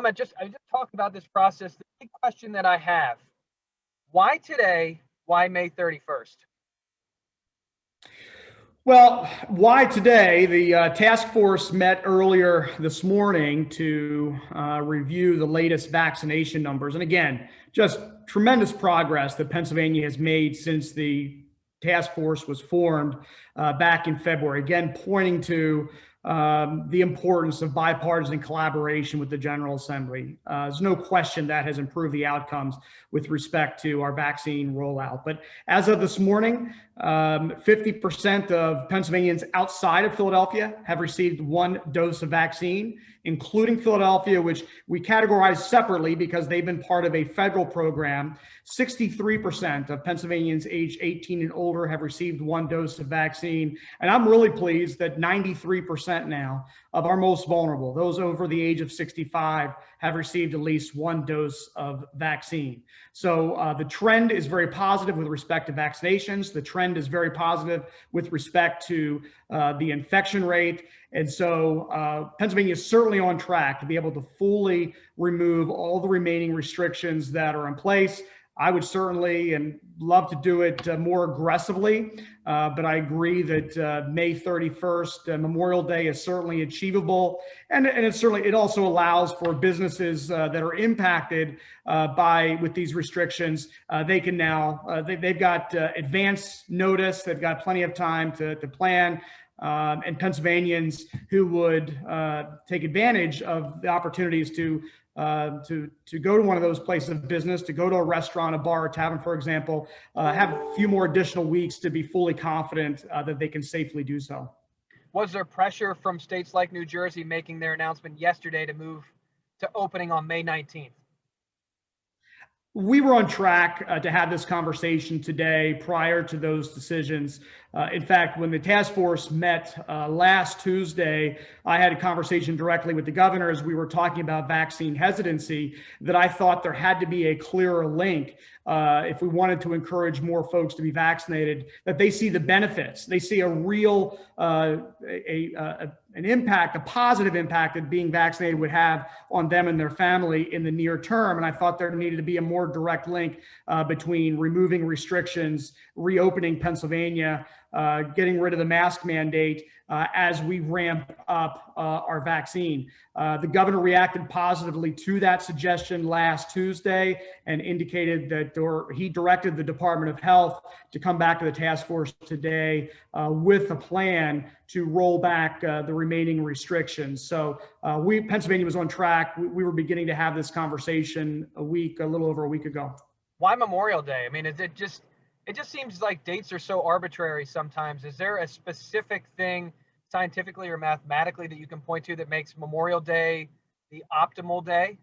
I just talked about this process. The big question that I have: why today? Why May 31st? Well, why today? The task force met earlier this morning to review the latest vaccination numbers. And again, just tremendous progress that Pennsylvania has made since the task force was formed back in February. Again, pointing to the importance of bipartisan collaboration with the General Assembly. There's no question that has improved the outcomes with respect to our vaccine rollout. But as of this morning, 50% of Pennsylvanians outside of Philadelphia have received one dose of vaccine, including Philadelphia, which we categorize separately because they've been part of a federal program. 63% of Pennsylvanians aged 18 and older have received one dose of vaccine. And I'm really pleased that 93% now of our most vulnerable, those over the age of 65, have received at least one dose of vaccine. So the trend is very positive with respect to vaccinations. The trend is very positive with respect to the infection rate. And so Pennsylvania is certainly on track to be able to fully remove all the remaining restrictions that are in place. I would certainly and love to do it more aggressively, but I agree that May 31st, Memorial Day, is certainly achievable, and it also allows for businesses that are impacted with these restrictions. They can now they've got advance notice. They've got plenty of time to plan. And Pennsylvanians who would take advantage of the opportunities to go to one of those places of business, to go to a restaurant, a bar, a tavern, for example, have a few more additional weeks to be fully confident that they can safely do so. Was there pressure from states like New Jersey making their announcement yesterday to move to opening on May 19th? We were on track to have this conversation today prior to those decisions. In fact, when the task force met last Tuesday, I had a conversation directly with the governor as we were talking about vaccine hesitancy, that I thought there had to be a clearer link if we wanted to encourage more folks to be vaccinated, that they see the benefits. They see a real an impact, a positive impact that being vaccinated would have on them and their family in the near term. And I thought there needed to be a more direct link between removing restrictions, reopening Pennsylvania, getting rid of the mask mandate as we ramp up our vaccine. The governor reacted positively to that suggestion last Tuesday and indicated that, or he directed the Department of Health to come back to the task force today with a plan to roll back the remaining restrictions. So Pennsylvania was on track. We were beginning to have this conversation a little over a week ago. Why Memorial Day? I mean, it just seems like dates are so arbitrary sometimes. Is there a specific thing scientifically or mathematically that you can point to that makes Memorial Day the optimal day?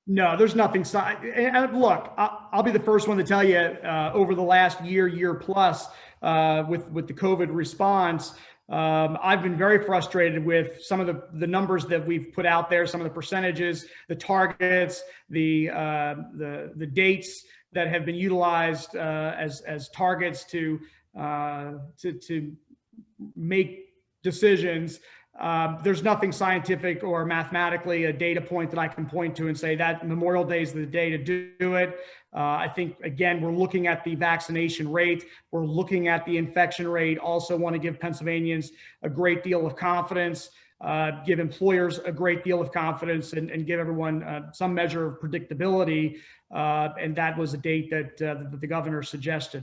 No, there's nothing. And look, I'll be the first one to tell you, over the last year plus, with the COVID response, I've been very frustrated with some of the numbers that we've put out there, some of the percentages, the targets, the dates that have been utilized as targets to make decisions. There's nothing scientific or mathematically a data point that I can point to and say that Memorial Day is the day to do it. I think, again, we're looking at the vaccination rate. We're looking at the infection rate. Also want to give Pennsylvanians a great deal of confidence, give employers a great deal of confidence, and give everyone some measure of predictability. And that was a date that the governor suggested.